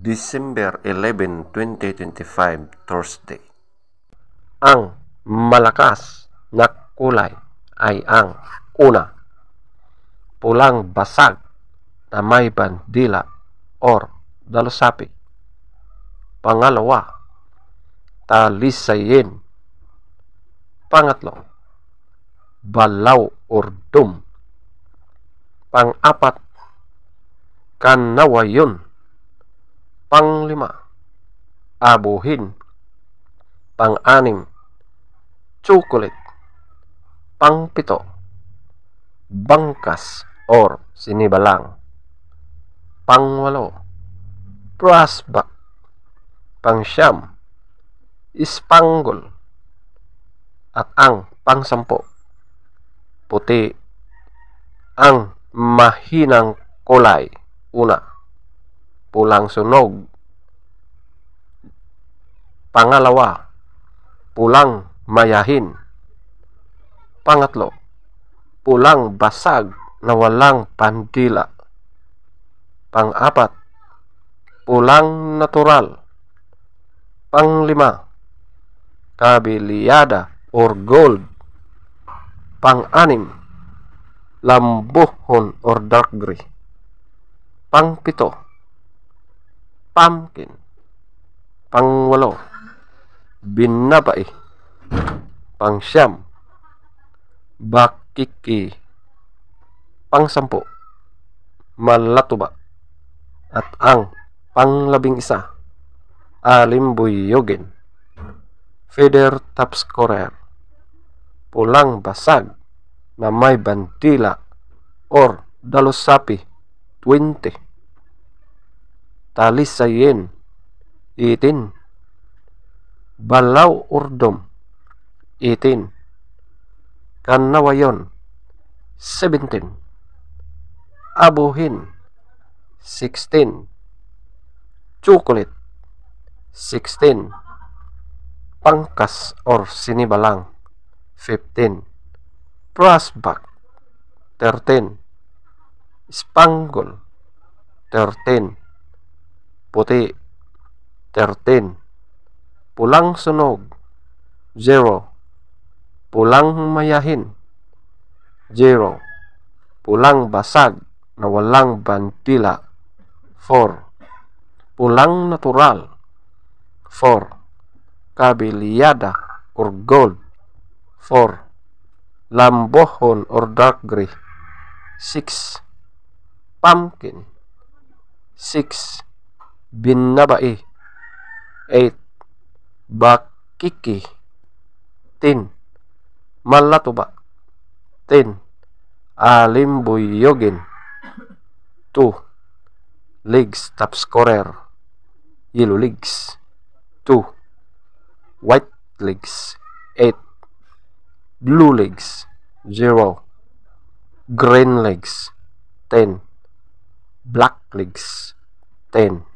December 11, 2025, Thursday. Ang malakas na kulay ay ang una, pulang basag na may bandila or dalusapi. Pangalawa, talisayin. Pangatlo, balaw or dum. Pang-apat, kanawayon. Panglima, abuhin. Pang-anim, chocolate. Pang-pito, bangkas or sinibalang. Pang-walo, brassback. Pang-siyam, spangle. At ang pang-sampo, puti. Ang mahinang kulay, una, pulang sunog. Pangalawa, pulang mayahin. Pangatlo, pulang basag na walang pandila. Pang-apat, pulang natural. Panglima, kabiliyada or gold. Pang-anim, lambuhon or dark gray. Pang-pito, pumpkin. Pang-walo, binabay. Pang-siyam, bakiki. Pang-sampu, malatuba. At ang pang-labing-isa, alimbuyogin. Feather top scorer, pulang basag na may bandila or dalusapi, 20. Talisayin, 18. Balaw urdom, 18. Kanawayon, 17. Abuhin, 16. Chocolate, 16. Pangkas or sinibalang, 15. Brassback, 13. Spangle, 13. Puti, 13. Pulang sunog, 0. Pulang mayahin, 0. Pulang basag na walang bandila, 4. Pulang natural, 4. Kabiliyada or gold, 4. Lambohon or dark gray, 6. Pumpkin, 6. Binabai, 8. Bakiki, 10. Malatuba, 10. Alimbuyogin, 2. Legs top scorer, yellow legs, 2. White legs, 8. Blue legs, 0. Green legs, 10. Black legs, 10.